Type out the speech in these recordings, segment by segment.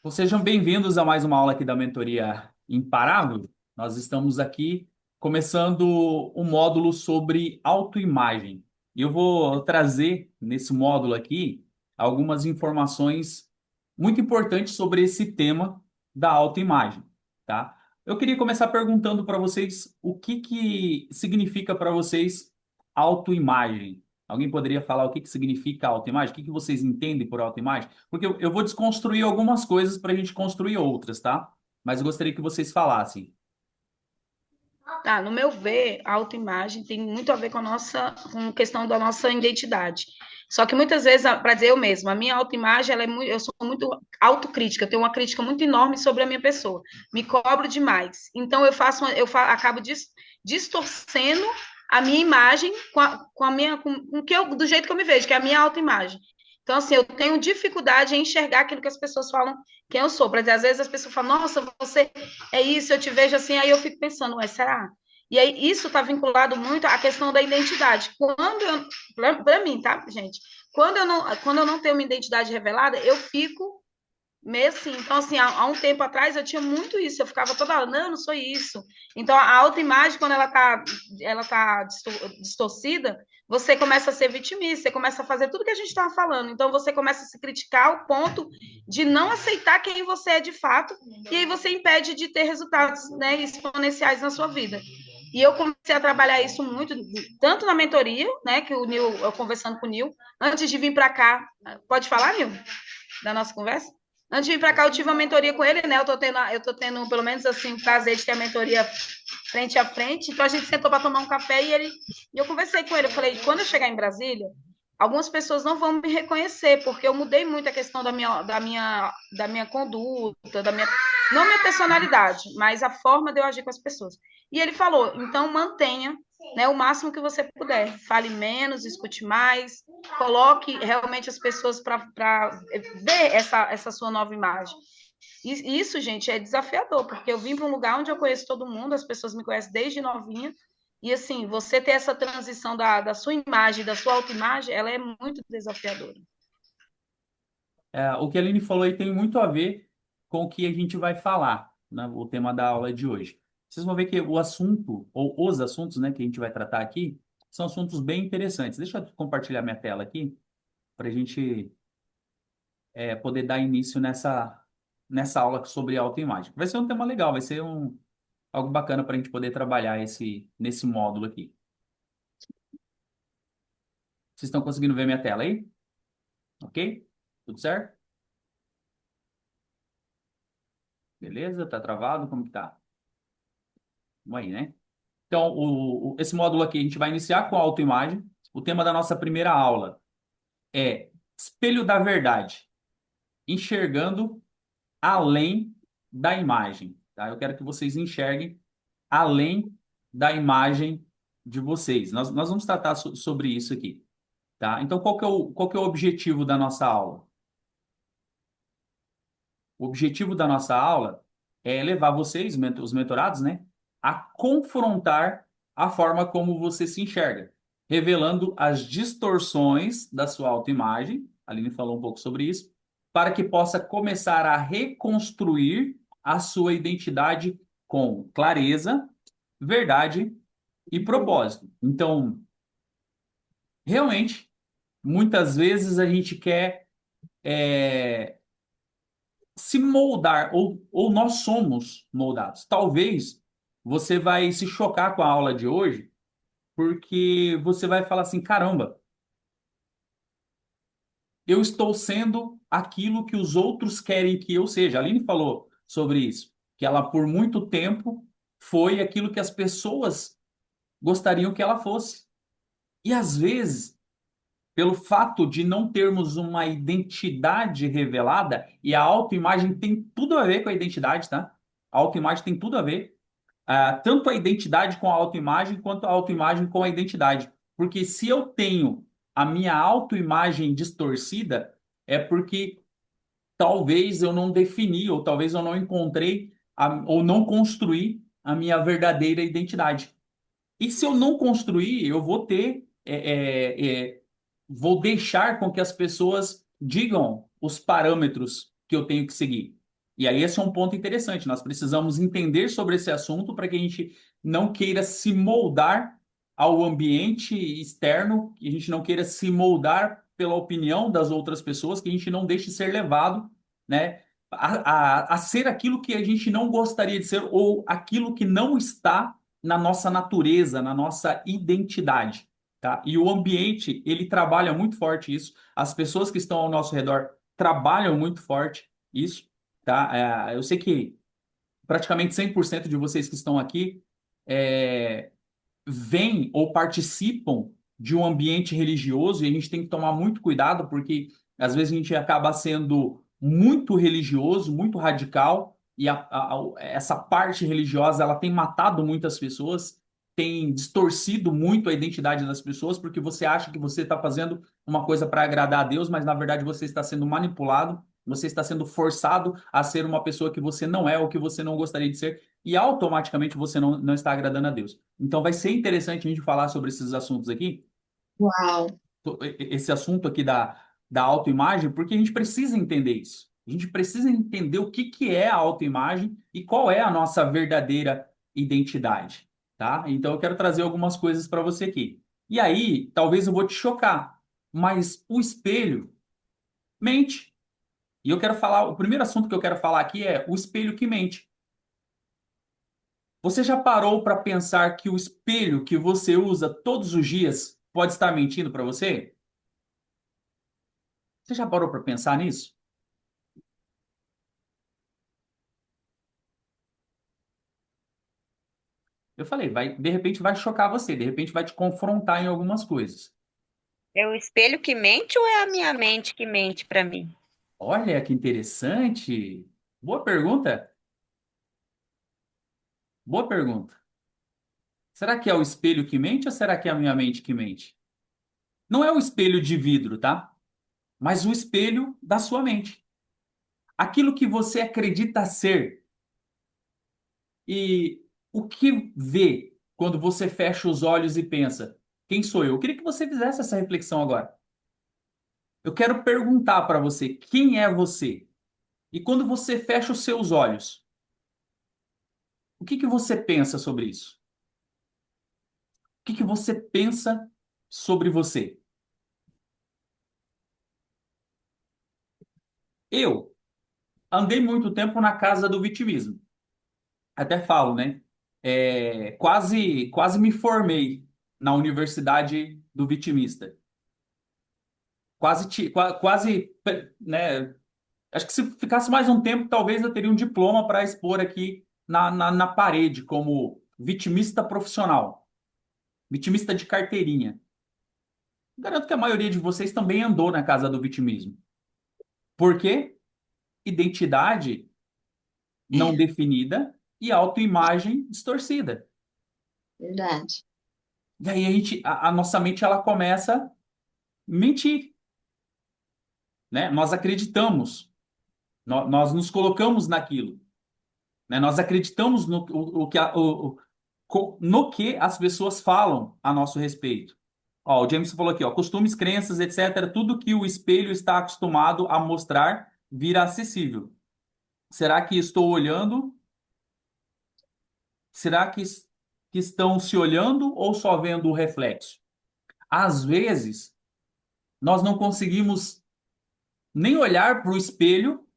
Então, sejam bem-vindos a mais uma aula aqui da Mentoria Imparável. Nós estamos aqui começando um módulo sobre autoimagem. E eu vou trazer nesse módulo aqui algumas informações muito importantes sobre esse tema da autoimagem, tá? Eu queria começar perguntando para vocês o que significa para vocês autoimagem. Alguém poderia falar o que significa autoimagem? O que vocês entendem por autoimagem? Porque eu vou desconstruir algumas coisas para a gente construir outras, tá? Mas eu gostaria que vocês falassem. Ah, no meu ver, a autoimagem tem muito a ver com a nossa, com a questão da nossa identidade. Só que muitas vezes, para dizer eu mesma, a minha autoimagem, ela é muito, eu sou muito autocrítica, eu tenho uma crítica muito enorme sobre a minha pessoa. Me cobro demais. Então acabo distorcendo a minha imagem com a minha, com que eu, do jeito que eu me vejo, que é a minha autoimagem. Então, assim, eu tenho dificuldade em enxergar aquilo que as pessoas falam quem eu sou. Por exemplo, às vezes as pessoas falam, nossa, você é isso, eu te vejo assim, aí eu fico pensando, ué, será? E aí isso está vinculado muito à questão da identidade. Para mim, tá, gente? Quando eu não tenho uma identidade revelada, eu fico meio assim. Então, assim, há um tempo atrás eu tinha muito isso, eu ficava toda hora, não, eu não sou isso. Então, a autoimagem, quando ela tá distorcida, você começa a ser vitimista, você começa a fazer tudo que a gente estava falando. Então, você começa a se criticar ao ponto de não aceitar quem você é de fato, e aí você impede de ter resultados, né, exponenciais na sua vida. E eu comecei a trabalhar isso muito, tanto na mentoria, né, que o Nil, eu conversando com o Nil, antes de vir para cá. Pode falar, Nil, da nossa conversa? Antes de vir para cá, eu tive uma mentoria com ele, né? Eu tô tendo pelo menos assim, o prazer de ter a mentoria frente a frente. Então a gente sentou para tomar um café e eu conversei com ele. Eu falei, quando eu chegar em Brasília, algumas pessoas não vão me reconhecer, porque eu mudei muito a questão da minha conduta, não minha personalidade, mas a forma de eu agir com as pessoas. E ele falou, então mantenha, né, o máximo que você puder. Fale menos, escute mais, coloque realmente as pessoas para ver essa sua nova imagem. E isso, gente, é desafiador, porque eu vim para um lugar onde eu conheço todo mundo, as pessoas me conhecem desde novinha, e assim, você ter essa transição da sua imagem, da sua autoimagem, ela é muito desafiadora. O que a Aline falou aí tem muito a ver com o que a gente vai falar, né, o tema da aula de hoje. Vocês vão ver que o assunto, ou os assuntos, né, que a gente vai tratar aqui, são assuntos bem interessantes. Deixa eu compartilhar minha tela aqui, para a gente poder dar início nessa aula sobre autoimagem. Vai ser um tema legal, vai ser algo bacana para a gente poder trabalhar nesse módulo aqui. Vocês estão conseguindo ver minha tela aí? Ok? Tudo certo? Beleza? Tá travado? Como que tá? Vamos aí, né? Então, esse módulo aqui a gente vai iniciar com a autoimagem. O tema da nossa primeira aula é espelho da verdade, enxergando além da imagem, tá? Eu quero que vocês enxerguem além da imagem de vocês. Nós vamos tratar sobre isso aqui, tá? Então, qual que é o objetivo da nossa aula? O objetivo da nossa aula é levar vocês, os mentorados, né, a confrontar a forma como você se enxerga, revelando as distorções da sua autoimagem. A Aline falou um pouco sobre isso, para que possa começar a reconstruir a sua identidade com clareza, verdade e propósito. Então, realmente, muitas vezes a gente quer se moldar, ou nós somos moldados. Talvez você vai se chocar com a aula de hoje, porque você vai falar assim: caramba, eu estou sendo aquilo que os outros querem que eu seja. A Aline falou sobre isso, que ela por muito tempo foi aquilo que as pessoas gostariam que ela fosse. E às vezes, pelo fato de não termos uma identidade revelada, e a autoimagem tem tudo a ver com a identidade, tá? A autoimagem tem tudo a ver. Tanto a identidade com a autoimagem, quanto a autoimagem com a identidade. Porque se eu tenho a minha autoimagem distorcida, é porque talvez eu não defini, ou talvez eu não encontrei, ou não construí a minha verdadeira identidade. E se eu não construir, eu vou ter, vou deixar com que as pessoas digam os parâmetros que eu tenho que seguir. E aí esse é um ponto interessante. Nós precisamos entender sobre esse assunto para que a gente não queira se moldar ao ambiente externo, que a gente não queira se moldar pela opinião das outras pessoas, que a gente não deixe ser levado, né, a ser aquilo que a gente não gostaria de ser ou aquilo que não está na nossa natureza, na nossa identidade, tá? E o ambiente, ele trabalha muito forte isso. As pessoas que estão ao nosso redor trabalham muito forte isso, tá? Eu sei que praticamente 100% de vocês que estão aqui é, vêm ou participam de um ambiente religioso e a gente tem que tomar muito cuidado porque às vezes a gente acaba sendo muito religioso, muito radical e essa parte religiosa ela tem matado muitas pessoas, tem distorcido muito a identidade das pessoas porque você acha que você está fazendo uma coisa para agradar a Deus, mas na verdade você está sendo manipulado, você está sendo forçado a ser uma pessoa que você não é ou que você não gostaria de ser e automaticamente você não está agradando a Deus. Então vai ser interessante a gente falar sobre esses assuntos aqui, Uau. esse assunto aqui da autoimagem, porque a gente precisa entender isso. A gente precisa entender o que que é a autoimagem e qual é a nossa verdadeira identidade, tá? Então eu quero trazer algumas coisas para você aqui. E aí, talvez eu vou te chocar, mas o espelho mente. E eu quero falar, o primeiro assunto que eu quero falar aqui é o espelho que mente. Você já parou para pensar que o espelho que você usa todos os dias pode estar mentindo para você? Você já parou para pensar nisso? Eu falei, vai, de repente vai chocar você, de repente vai te confrontar em algumas coisas. É o espelho que mente ou é a minha mente que mente para mim? Olha que interessante. Boa pergunta. Boa pergunta. Será que é o espelho que mente ou será que é a minha mente que mente? Não é o espelho de vidro, tá? Mas o espelho da sua mente. Aquilo que você acredita ser. E o que vê quando você fecha os olhos e pensa, quem sou eu? Eu queria que você fizesse essa reflexão agora. Eu quero perguntar para você, quem é você? E quando você fecha os seus olhos, o que que você pensa sobre isso? O que que você pensa sobre você? Eu andei muito tempo na casa do vitimismo. Até falo, né? Quase me formei na universidade do vitimista. Quase, né? Acho que se ficasse mais um tempo, talvez eu teria um diploma para expor aqui na parede como vitimista profissional, vitimista de carteirinha. Garanto que a maioria de vocês também andou na casa do vitimismo. Por quê? Identidade não definida e autoimagem distorcida. Verdade. E aí a nossa mente ela começa a mentir, né? Nós acreditamos, nós nos colocamos naquilo, né? Nós acreditamos no que as pessoas falam a nosso respeito. Ó, o James falou aqui, ó, costumes, crenças, etc. Tudo que o espelho está acostumado a mostrar vira acessível. Será que estou olhando? Será que estão se olhando ou só vendo o reflexo? Às vezes, nós não conseguimos nem olhar para o espelho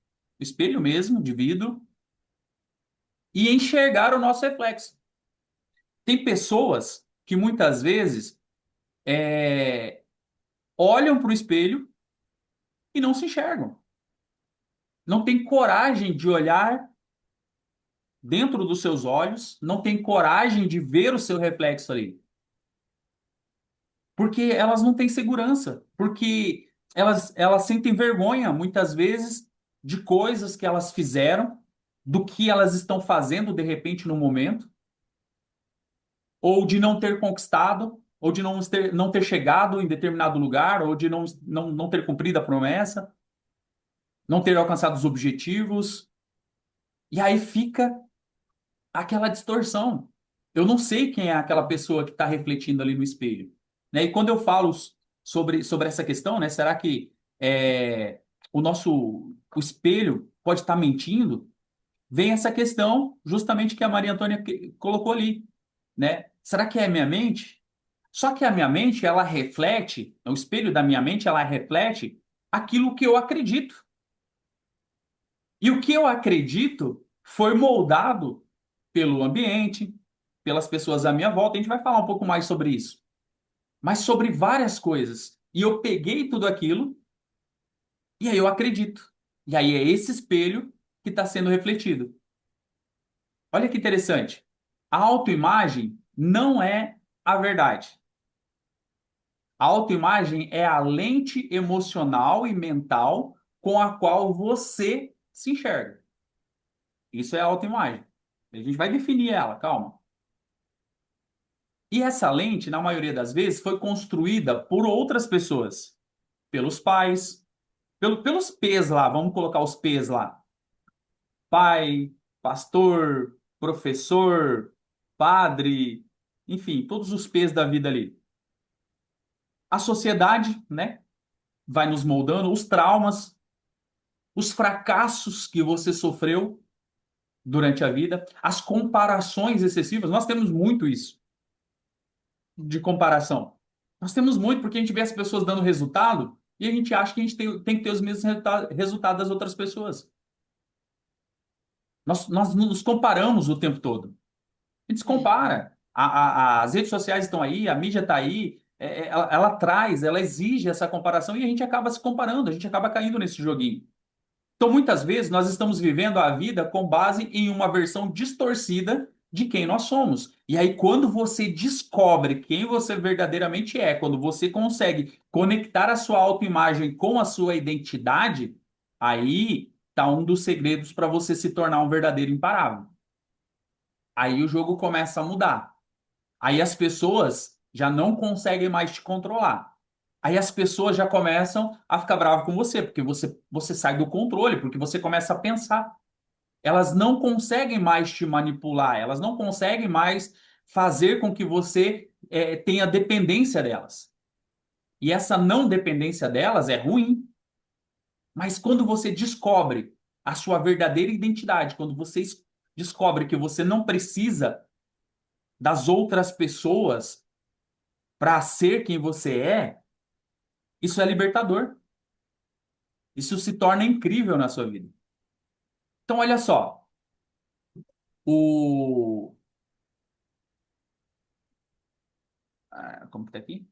mesmo, de vidro, e enxergar o nosso reflexo. Tem pessoas que muitas vezes é, olham para o espelho e não se enxergam. Não tem coragem de olhar dentro dos seus olhos, não tem coragem de ver o seu reflexo ali. Porque elas não têm segurança, porque elas sentem vergonha, muitas vezes, de coisas que elas fizeram, do que elas estão fazendo, de repente, no momento, ou de não ter conquistado, ou de não ter chegado em determinado lugar, ou de não ter cumprido a promessa, não ter alcançado os objetivos. E aí fica aquela distorção. Eu não sei quem é aquela pessoa que está refletindo ali no espelho, né? E quando eu falo sobre essa questão, né? Será que o nosso o espelho pode estar mentindo, vem essa questão justamente que a Maria Antônia colocou ali, né? Será que é a minha mente? Só que a minha mente, ela reflete, o espelho da minha mente, ela reflete aquilo que eu acredito. E o que eu acredito foi moldado pelo ambiente, pelas pessoas à minha volta. A gente vai falar um pouco mais sobre isso, mas sobre várias coisas. E eu peguei tudo aquilo e aí eu acredito. E aí é esse espelho que está sendo refletido. Olha que interessante. A autoimagem não é a verdade. A autoimagem é a lente emocional e mental com a qual você se enxerga. Isso é a autoimagem. A gente vai definir ela, calma. E essa lente, na maioria das vezes, foi construída por outras pessoas, pelos pais, pelos P's lá, vamos colocar os P's lá. Pai, pastor, professor, padre, enfim, todos os P's da vida ali. A sociedade, né, vai nos moldando, os traumas, os fracassos que você sofreu durante a vida, as comparações excessivas, nós temos muito isso de comparação. Nós temos muito porque a gente vê as pessoas dando resultado e a gente acha que a gente tem que ter os mesmos resultados das outras pessoas. Nós nos comparamos o tempo todo. A gente se compara. As redes sociais estão aí, a mídia está aí, ela traz, ela exige essa comparação e a gente acaba se comparando, a gente acaba caindo nesse joguinho. Então, muitas vezes, nós estamos vivendo a vida com base em uma versão distorcida de quem nós somos. E aí, quando você descobre quem você verdadeiramente é, quando você consegue conectar a sua autoimagem com a sua identidade, aí está um dos segredos para você se tornar um verdadeiro imparável. Aí o jogo começa a mudar. Aí as pessoas já não conseguem mais te controlar. Aí as pessoas já começam a ficar bravas com você, porque você sai do controle, porque você começa a pensar. Elas não conseguem mais te manipular, elas não conseguem mais fazer com que você tenha dependência delas. E essa não dependência delas é ruim. Mas quando você descobre a sua verdadeira identidade, quando você descobre que você não precisa das outras pessoas para ser quem você é, isso é libertador. Isso se torna incrível na sua vida. Então, olha só, o. Como que tá aqui?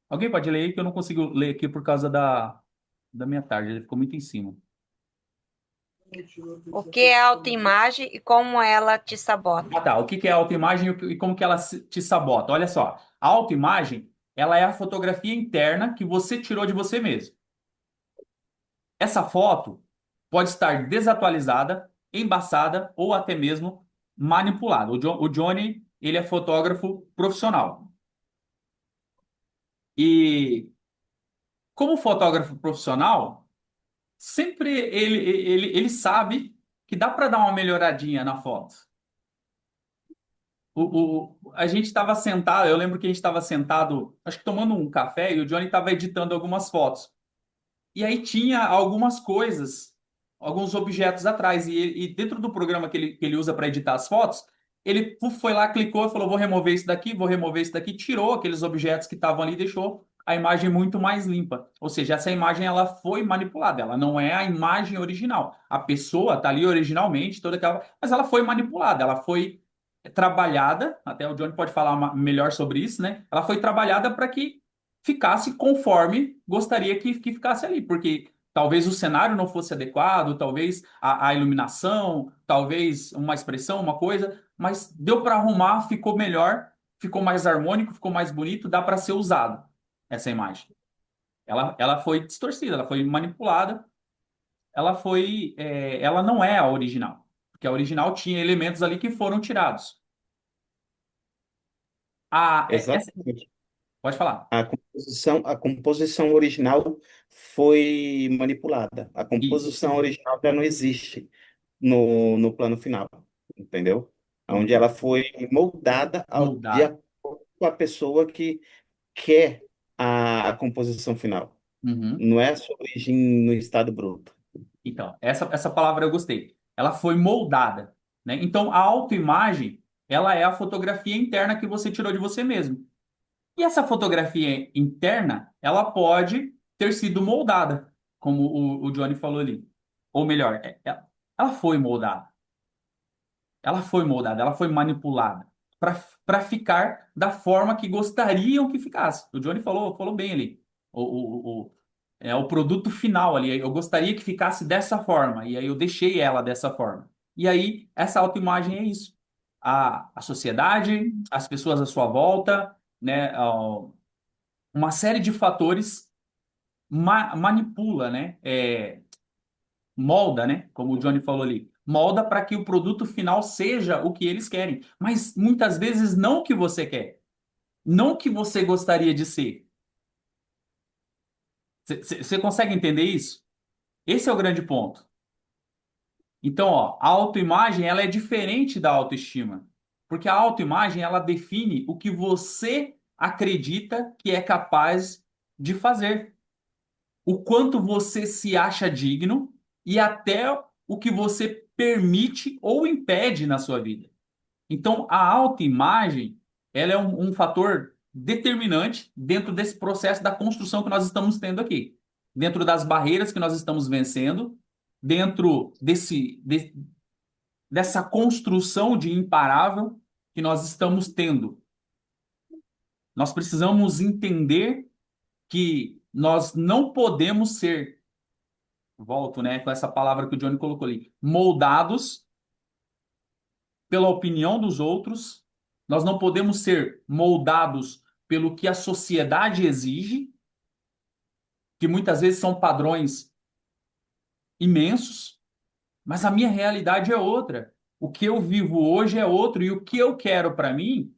Alguém pode ler aí que eu não consigo ler aqui por causa da minha tarde, ele ficou muito em cima. O que é autoimagem e como ela te sabota? Ah, tá. O que que é a autoimagem e como que ela te sabota? Olha só, a autoimagem, ela é a fotografia interna que você tirou de você mesmo. Essa foto pode estar desatualizada, embaçada ou até mesmo manipulada. O Johnny, ele é fotógrafo profissional. E como fotógrafo profissional, sempre ele sabe que dá para dar uma melhoradinha na foto. A gente estava sentado, eu lembro que a gente estava sentado, acho que tomando um café, e o Johnny estava editando algumas fotos. E aí tinha algumas coisas, alguns objetos atrás. E dentro do programa que ele usa para editar as fotos, ele foi lá, clicou e falou: vou remover isso daqui, vou remover isso daqui, tirou aqueles objetos que estavam ali e deixou a imagem muito mais limpa. Ou seja, essa imagem ela foi manipulada, ela não é a imagem original. A pessoa está ali originalmente, toda aquela, mas ela foi manipulada, ela foi trabalhada, até o Johnny pode falar melhor sobre isso, né? Ela foi trabalhada para que ficasse conforme gostaria que ficasse ali, porque talvez o cenário não fosse adequado, talvez a iluminação, talvez uma expressão, uma coisa, mas deu para arrumar, ficou melhor, ficou mais harmônico, ficou mais bonito, dá para ser usado essa imagem. Ela foi distorcida, ela foi manipulada, ela não é a original, porque a original tinha elementos ali que foram tirados. Exatamente. Pode falar. A composição original foi manipulada. A Isso, composição original já não existe no plano final, entendeu? Onde ela foi moldada de moldado. acordo com a pessoa que quer a composição final. Uhum. Não é a sua origem no estado bruto. Então, essa palavra eu gostei. Ela foi moldada, né? Então, a autoimagem, ela é a fotografia interna que você tirou de você mesmo. E essa fotografia interna, ela pode ter sido moldada, como o Johnny falou ali. Ou melhor, ela foi moldada. Ela foi moldada, ela foi manipulada para ficar da forma que gostariam que ficasse. O Johnny falou bem ali. É o produto final ali. Eu gostaria que ficasse dessa forma, e aí eu deixei ela dessa forma. E aí, essa autoimagem é isso. A sociedade, as pessoas à sua volta, né, uma série de fatores manipula, né? Molda, né? Como o Johnny falou ali, molda para que o produto final seja o que eles querem, mas muitas vezes não o que você quer, não o que você gostaria de ser. Você consegue entender isso? Esse é o grande ponto. Então, ó, a autoimagem ela é diferente da autoestima, porque a autoimagem ela define o que você acredita que é capaz de fazer, o quanto você se acha digno e até o que você permite ou impede na sua vida. Então, a autoimagem, ela é um fator determinante dentro desse processo da construção que nós estamos tendo aqui, dentro das barreiras que nós estamos vencendo, dentro dessa construção de imparável que nós estamos tendo. Nós precisamos entender que nós não podemos ser, volto, né, com essa palavra que o Johnny colocou ali, moldados pela opinião dos outros, nós não podemos ser moldados pelo que a sociedade exige, que muitas vezes são padrões imensos, mas a minha realidade é outra. O que eu vivo hoje é outro e o que eu quero para mim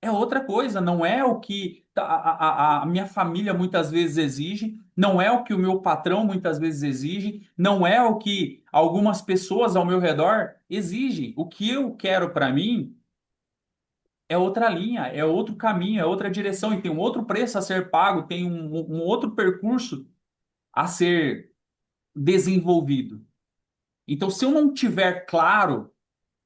é outra coisa, não é o que a minha família muitas vezes exige, não é o que o meu patrão muitas vezes exige, não é o que algumas pessoas ao meu redor exigem. O que eu quero para mim é outra linha, é outro caminho, é outra direção e tem um outro preço a ser pago, tem um outro percurso a ser desenvolvido. Então, se eu não tiver claro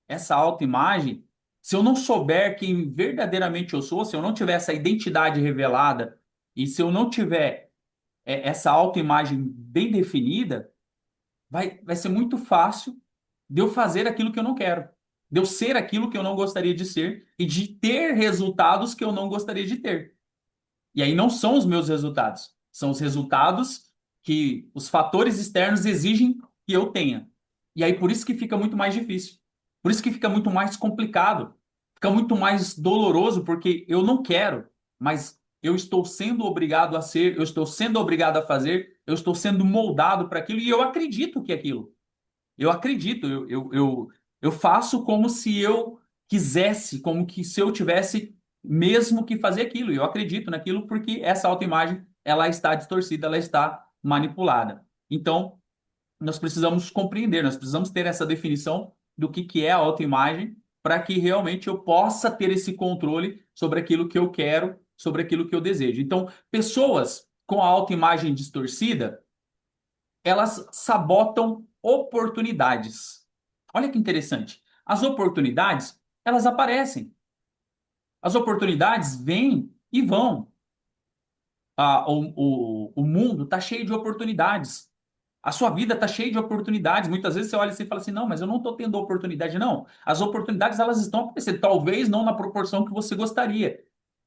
essa autoimagem, se eu não souber quem verdadeiramente eu sou, se eu não tiver essa identidade revelada e se eu não tiver essa autoimagem bem definida, vai ser muito fácil de eu fazer aquilo que eu não quero, de eu ser aquilo que eu não gostaria de ser e de ter resultados que eu não gostaria de ter. E aí não são os meus resultados, são os resultados que os fatores externos exigem que eu tenha. E aí por isso que fica muito mais difícil. Por isso que fica muito mais complicado. Fica muito mais doloroso, porque eu não quero, mas eu estou sendo obrigado a ser, eu estou sendo obrigado a fazer, eu estou sendo moldado para aquilo e eu acredito que é aquilo. Eu acredito, eu faço como se eu quisesse, como que se eu tivesse mesmo que fazer aquilo. Eu acredito naquilo porque essa autoimagem, ela está distorcida, ela está manipulada. Então, nós precisamos compreender, nós precisamos ter essa definição do que é a autoimagem para que realmente eu possa ter esse controle sobre aquilo que eu quero, sobre aquilo que eu desejo. Então, pessoas com a autoimagem distorcida, elas sabotam oportunidades. Olha que interessante. As oportunidades, elas aparecem. As oportunidades vêm e vão. O mundo está cheio de oportunidades. A sua vida está cheia de oportunidades. Muitas vezes você olha assim e fala assim, não, mas eu não estou tendo oportunidade. Não, as oportunidades elas estão aparecendo. Talvez não na proporção que você gostaria.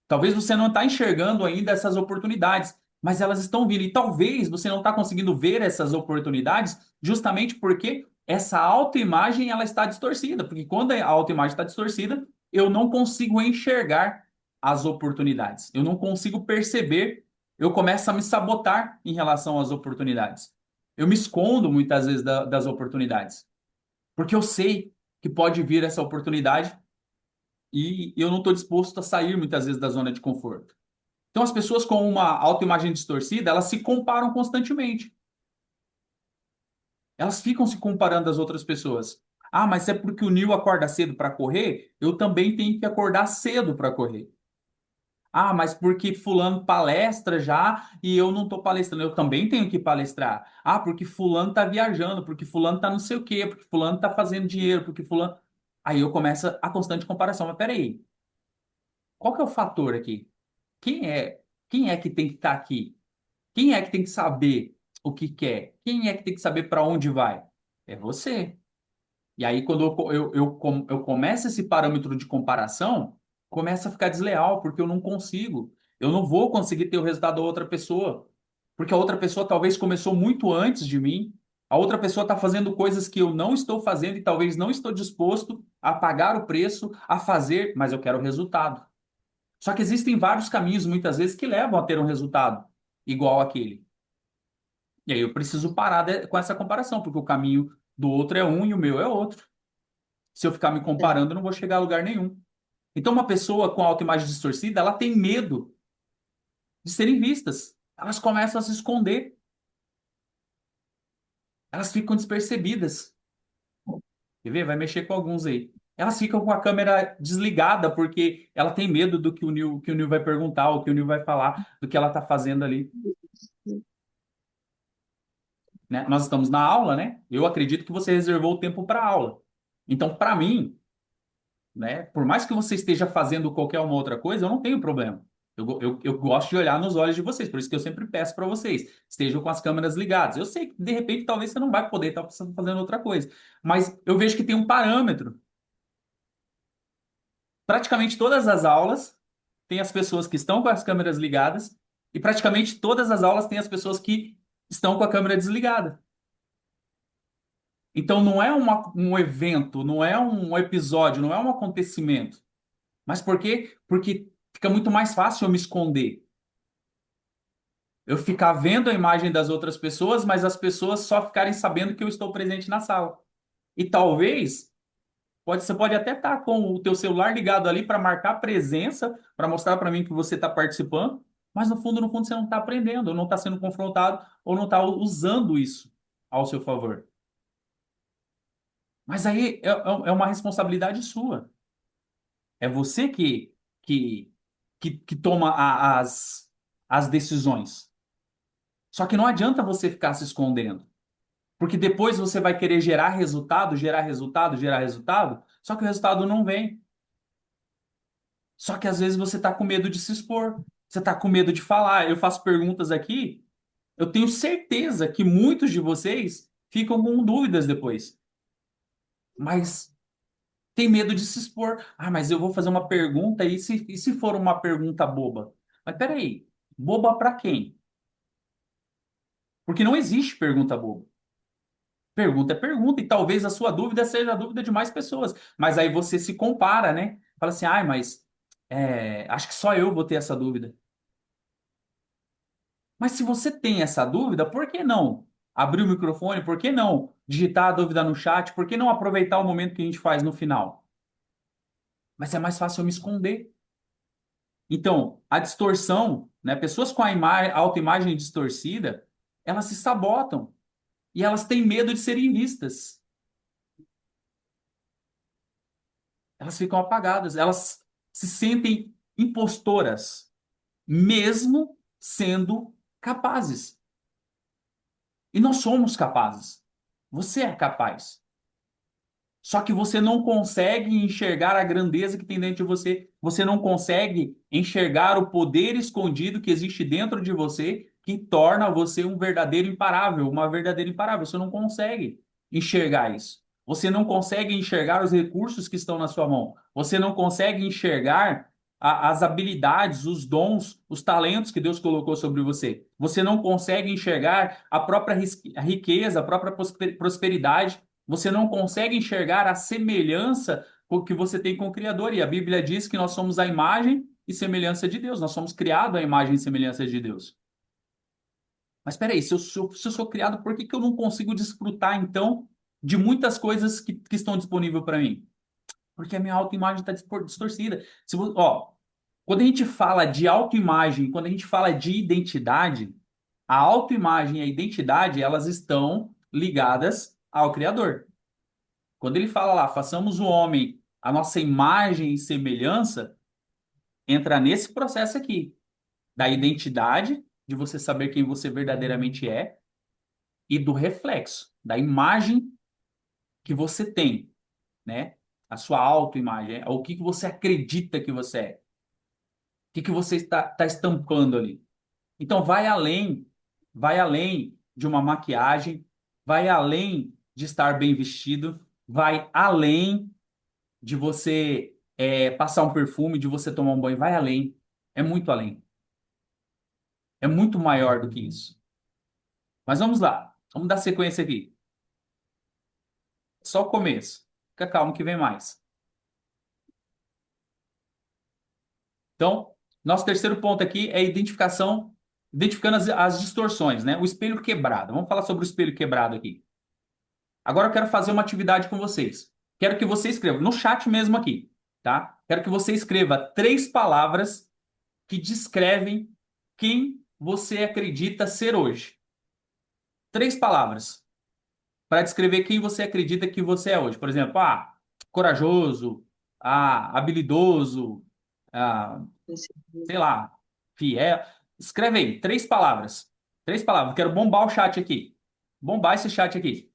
Talvez você não está enxergando ainda essas oportunidades, mas elas estão vindo. E talvez você não está conseguindo ver essas oportunidades justamente porque essa autoimagem ela está distorcida. Porque quando a autoimagem está distorcida, eu não consigo enxergar as oportunidades. Eu não consigo perceber. Eu começo a me sabotar em relação às oportunidades. Eu me escondo muitas vezes das oportunidades. Porque eu sei que pode vir essa oportunidade e eu não estou disposto a sair muitas vezes da zona de conforto. Então, as pessoas com uma autoimagem distorcida, elas se comparam constantemente. Elas ficam se comparando às outras pessoas. Ah, mas é porque o Nil acorda cedo para correr, eu também tenho que acordar cedo para correr. Ah, mas porque fulano palestra já e eu não estou palestrando, eu também tenho que palestrar. Ah, porque fulano está viajando, porque fulano está não sei o quê, porque fulano está fazendo dinheiro, porque fulano... Aí eu começo a constante comparação. Mas peraí, qual que é o fator aqui? Quem é, quem é que tem que estar aqui? Quem é que tem que saber o que quer? Quem é que tem que saber para onde vai? É você. E aí, quando eu começo esse parâmetro de comparação, começa a ficar desleal, porque eu não consigo. Eu não vou conseguir ter o resultado da outra pessoa. Porque a outra pessoa talvez começou muito antes de mim. A outra pessoa está fazendo coisas que eu não estou fazendo e talvez não estou disposto a pagar o preço, a fazer, mas eu quero o resultado. Só que existem vários caminhos, muitas vezes, que levam a ter um resultado igual àquele. E aí eu preciso parar com essa comparação, porque o caminho do outro é um e o meu é outro. Se eu ficar me É. comparando, eu não vou chegar a lugar nenhum. Então, uma pessoa com autoimagem distorcida, ela tem medo de serem vistas. Elas começam a se esconder. Elas ficam despercebidas. Quer ver? Vai mexer com alguns aí. Elas ficam com a câmera desligada porque ela tem medo do que o Nil vai perguntar, o que o Nil vai falar, do que ela está fazendo ali. Né? Nós estamos na aula, né? Eu acredito que você reservou o tempo para a aula. Então, para mim, né? Por mais que você esteja fazendo qualquer uma outra coisa, eu não tenho problema. Eu gosto de olhar nos olhos de vocês, por isso que eu sempre peço para vocês, estejam com as câmeras ligadas. Eu sei que, de repente, talvez você não vai poder estar fazendo outra coisa, mas eu vejo que tem um parâmetro. Praticamente todas as aulas têm as pessoas que estão com as câmeras ligadas e praticamente todas as aulas têm as pessoas que estão com a câmera desligada. Então, não é um evento, não é um episódio, não é um acontecimento. Mas por quê? Porque fica muito mais fácil eu me esconder. Eu ficar vendo a imagem das outras pessoas, mas as pessoas só ficarem sabendo que eu estou presente na sala. E talvez, você pode até estar com o teu celular ligado ali para marcar presença, para mostrar para mim que você está participando, mas no fundo, você não está aprendendo, ou não está sendo confrontado, ou não está usando isso ao seu favor. Mas aí é uma responsabilidade sua. É você que, que toma as decisões. Só que não adianta você ficar se escondendo, porque depois você vai querer gerar resultado, gerar resultado, gerar resultado, só que o resultado não vem. Só que às vezes você está com medo de se expor, você está com medo de falar. Eu faço perguntas aqui, eu tenho certeza que muitos de vocês ficam com dúvidas depois, mas tem medo de se expor. Ah, mas eu vou fazer uma pergunta e se for uma pergunta boba? Mas peraí, boba para quem? Porque não existe pergunta boba. Pergunta é pergunta, e talvez a sua dúvida seja a dúvida de mais pessoas. Mas aí você se compara, né? Fala assim, ai, mas acho que só eu vou ter essa dúvida. Mas se você tem essa dúvida, por que não abrir o microfone? Por que não digitar a dúvida no chat? Por que não aproveitar o momento que a gente faz no final? Mas é mais fácil eu me esconder. Então, a distorção, né? Pessoas com a autoimagem distorcida, elas se sabotam e elas têm medo de serem vistas. Elas ficam apagadas, elas se sentem impostoras, mesmo sendo capazes. E nós somos capazes. Você é capaz. Só que você não consegue enxergar a grandeza que tem dentro de você. Você não consegue enxergar o poder escondido que existe dentro de você, que torna você um verdadeiro imparável, uma verdadeira imparável. Você não consegue enxergar isso. Você não consegue enxergar os recursos que estão na sua mão. Você não consegue enxergar as habilidades, os dons, os talentos que Deus colocou sobre você. Você não consegue enxergar a própria riqueza, a própria prosperidade. Você não consegue enxergar a semelhança que você tem com o Criador. E a Bíblia diz que nós somos a imagem e semelhança de Deus. Nós somos criados à imagem e semelhança de Deus. Mas espera aí, se eu sou criado, por que que eu não consigo desfrutar, então, de muitas coisas que estão disponíveis para mim? Porque a minha autoimagem está distorcida. Quando a gente fala de autoimagem, quando a gente fala de identidade, a autoimagem e a identidade, elas estão ligadas ao Criador. Quando ele fala lá, façamos o homem a nossa imagem e semelhança, entra nesse processo aqui, da identidade, de você saber quem você verdadeiramente é, e do reflexo, da imagem que você tem, né? A sua autoimagem, o que que você acredita que você é, o que que você está estampando ali. Então, vai além de uma maquiagem, vai além de estar bem vestido, vai além de você passar um perfume, de você tomar um banho, vai além. É muito além. É muito maior do que isso. Mas vamos lá. Vamos dar sequência aqui. Só o começo. Fica calmo que vem mais. Então, nosso terceiro ponto aqui é identificando as distorções, né? O espelho quebrado. Vamos falar sobre o espelho quebrado aqui. Agora eu quero fazer uma atividade com vocês. Quero que você escreva, no chat mesmo aqui, tá? Quero que você escreva 3 palavras que descrevem quem você acredita ser hoje. 3 palavras para descrever quem você acredita que você é hoje. Por exemplo, corajoso, habilidoso, ah, sei lá, fiel. Escreve aí, 3 palavras. 3 palavras. Quero bombar o chat aqui. Bombar esse chat aqui.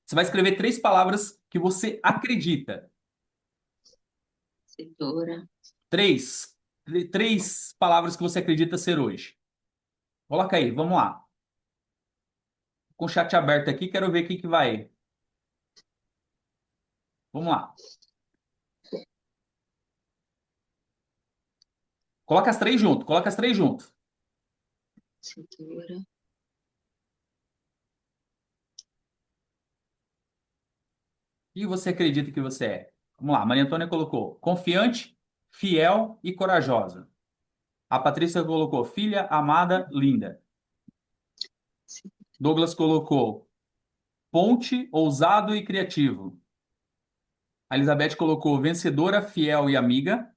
Você vai escrever 3 palavras que você acredita. Vencedora. Três. 3 palavras que você acredita ser hoje. Coloca aí, vamos lá. Com o chat aberto aqui, quero ver o que que vai. Vamos lá. Coloca as 3 junto, coloca as 3 junto. Vencedora. E você acredita que você é? Vamos lá, Maria Antônia colocou confiante, fiel e corajosa. A Patrícia colocou filha, amada, linda. Douglas colocou ponte, ousado e criativo. A Elizabeth colocou vencedora, fiel e amiga.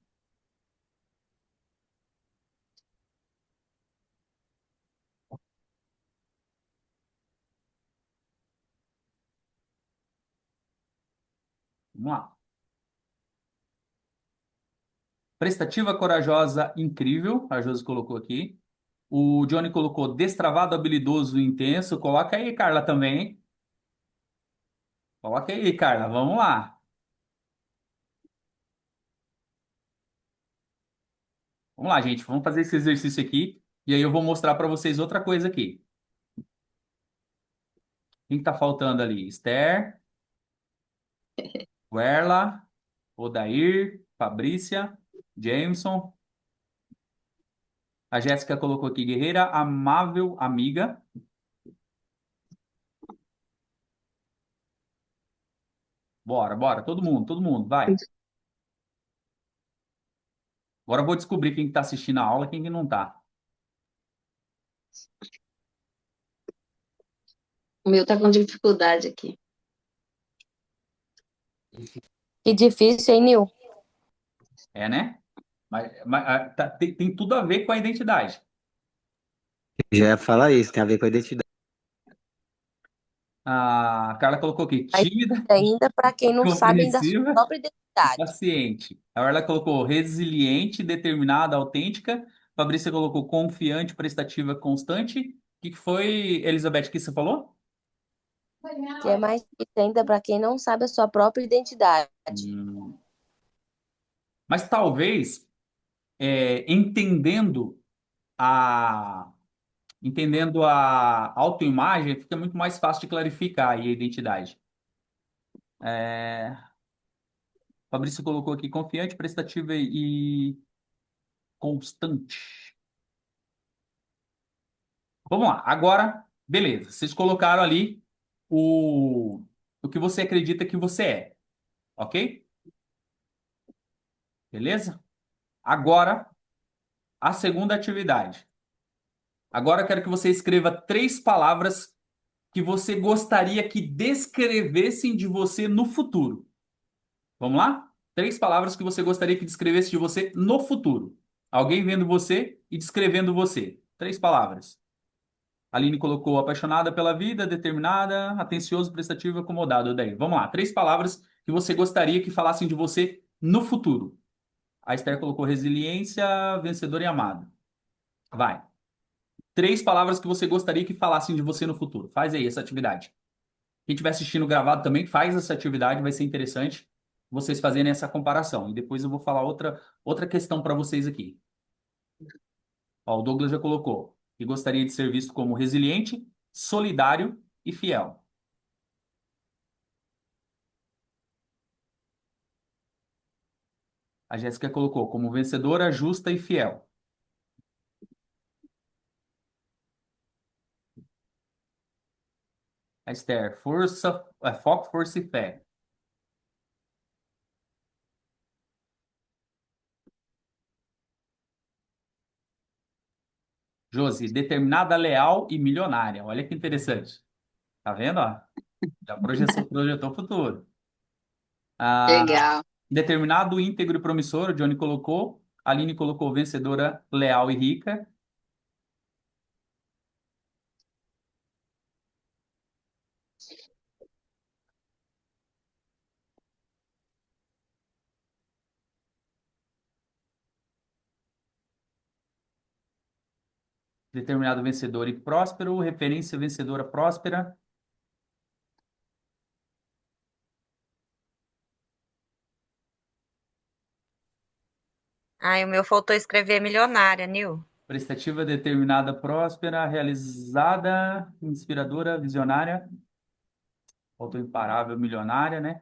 Vamos lá. Prestativa, corajosa, incrível. A Josi colocou aqui. O Johnny colocou destravado, habilidoso e intenso. Coloca aí, Carla, também. Coloca aí, Carla. Vamos lá. Vamos lá, gente. Vamos fazer esse exercício aqui. E aí eu vou mostrar para vocês outra coisa aqui. Quem que tá faltando ali? Esther, Werla, Odair, Fabrícia, Jameson. A Jéssica colocou aqui, guerreira, amável, amiga. Bora, bora. Todo mundo, vai. Agora eu vou descobrir quem está assistindo a aula e quem que não está. O meu tá com dificuldade aqui. Que difícil, hein, Nil? É, né? Mas tem tudo a ver com a identidade. Já ia falar isso, tem a ver com a identidade. A Carla colocou aqui, Mas tímida, ainda para quem não sabe ainda a sua compreensiva própria e identidade. paciente. A Carla colocou resiliente, determinada, autêntica. Fabrícia colocou confiante, prestativa, constante. O que que foi, Elizabeth, que você falou? Que é mais difícil ainda para quem não sabe a sua própria identidade. Mas talvez, entendendo a autoimagem, fica muito mais fácil de clarificar aí a identidade. Fabrício colocou aqui confiante, prestativa e constante. Vamos lá. Agora, beleza. Vocês colocaram ali o que você acredita que você é. Ok? Beleza? Agora, a segunda atividade. Agora eu quero que você escreva 3 palavras que você gostaria que descrevessem de você no futuro. Vamos lá? 3 palavras que você gostaria que descrevesse de você no futuro. Alguém vendo você e descrevendo você. 3 palavras. A Aline colocou apaixonada pela vida, determinada, atencioso, prestativo, acomodado. Daí, vamos lá. 3 palavras que você gostaria que falassem de você no futuro. A Esther colocou resiliência, vencedor e amado. Vai. 3 palavras que você gostaria que falassem de você no futuro. Faz aí essa atividade. Quem estiver assistindo gravado também, faz essa atividade, vai ser interessante vocês fazerem essa comparação. E depois eu vou falar outra questão para vocês aqui. Ó, o Douglas já colocou que gostaria de ser visto como resiliente, solidário e fiel. A Jéssica colocou como vencedora, justa e fiel. A Esther, força, foco, força e fé. Josi, determinada, leal e milionária. Olha que interessante. Tá vendo, ó? Já projetou o futuro. Ah, Legal. determinado, íntegro e promissor, o Johnny colocou. A Aline colocou vencedora, leal e rica. Determinado, vencedor e próspero. Referência, vencedora, próspera. Ai, o meu faltou escrever milionária, Nil. Prestativa, determinada, próspera. Realizada, inspiradora, visionária. Faltou imparável, milionária, né?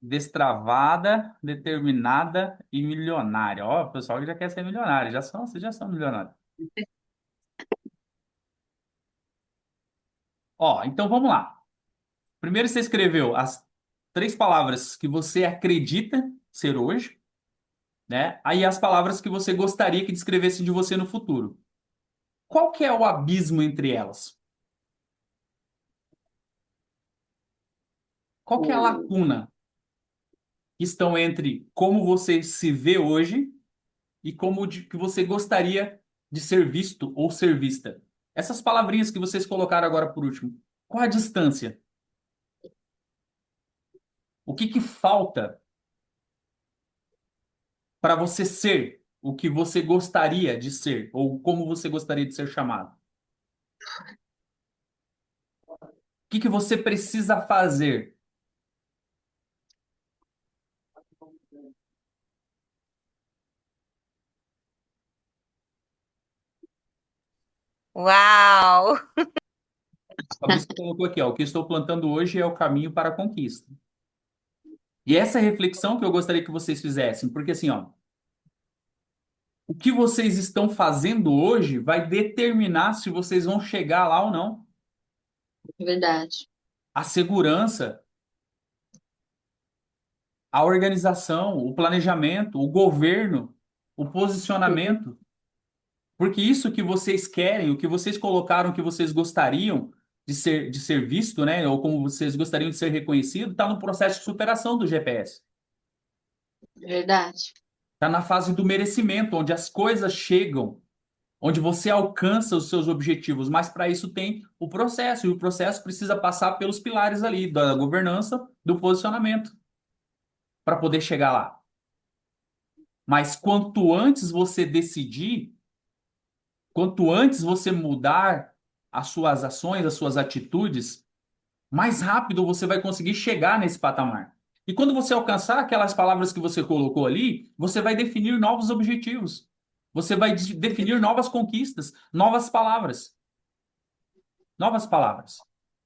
Destravada, determinada e milionária. Ó, o pessoal que já quer ser milionário, vocês já são milionários. Ó, então vamos lá. Primeiro você escreveu as 3 palavras que você acredita ser hoje, né? Aí as palavras que você gostaria que descrevessem de você no futuro. Qual que é o abismo entre elas? Qual que é a lacuna que estão entre como você se vê hoje e que você gostaria de ser visto ou ser vista? Essas palavrinhas que vocês colocaram agora por último, qual a distância? O que falta para você ser o que você gostaria de ser ou como você gostaria de ser chamado? O que você precisa fazer? Uau! A Fabrício colocou aqui, ó, o que estou plantando hoje é o caminho para a conquista. E essa é a reflexão que eu gostaria que vocês fizessem, porque assim, ó, o que vocês estão fazendo hoje vai determinar se vocês vão chegar lá ou não. Verdade. A segurança, a organização, o planejamento, o governo, o posicionamento. Porque isso que vocês querem, o que vocês colocaram, que vocês gostariam de ser visto, né? Ou como vocês gostariam de ser reconhecido, está no processo de superação do GPS. Verdade. Está na fase do merecimento, onde as coisas chegam, onde você alcança os seus objetivos. Mas para isso tem o processo, e o processo precisa passar pelos pilares ali da governança, do posicionamento, para poder chegar lá. Mas quanto antes você decidir, quanto antes você mudar as suas ações, as suas atitudes, mais rápido você vai conseguir chegar nesse patamar. E quando você alcançar aquelas palavras que você colocou ali, você vai definir novos objetivos. Você vai definir novas conquistas, novas palavras. Novas palavras.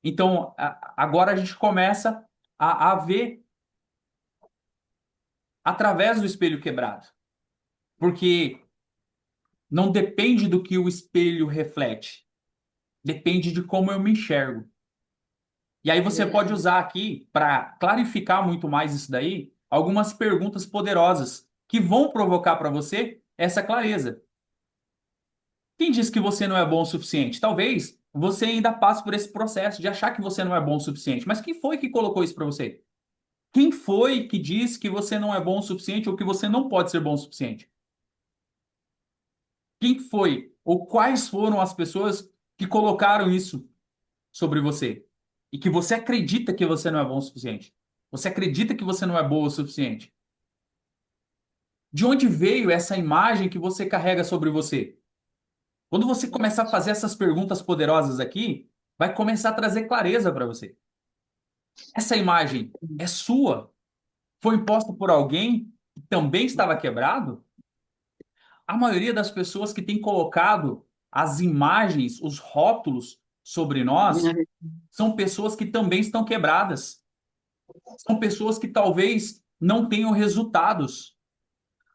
Então, agora a gente começa a ver através do espelho quebrado. Porque não depende do que o espelho reflete. Depende de como eu me enxergo. E aí você pode usar aqui, para clarificar muito mais isso daí, algumas perguntas poderosas que vão provocar para você essa clareza. Quem diz que você não é bom o suficiente? Talvez você ainda passe por esse processo de achar que você não é bom o suficiente. Mas quem foi que colocou isso para você? Quem foi que disse que você não é bom o suficiente ou que você não pode ser bom o suficiente? Quem foi ou quais foram as pessoas que colocaram isso sobre você? E que você acredita que você não é bom o suficiente? Você acredita que você não é boa o suficiente? De onde veio essa imagem que você carrega sobre você? Quando você começar a fazer essas perguntas poderosas aqui, vai começar a trazer clareza para você. Essa imagem é sua? Foi imposta por alguém que também estava quebrado? A maioria das pessoas que tem colocado as imagens, os rótulos sobre nós, são pessoas que também estão quebradas. São pessoas que talvez não tenham resultados.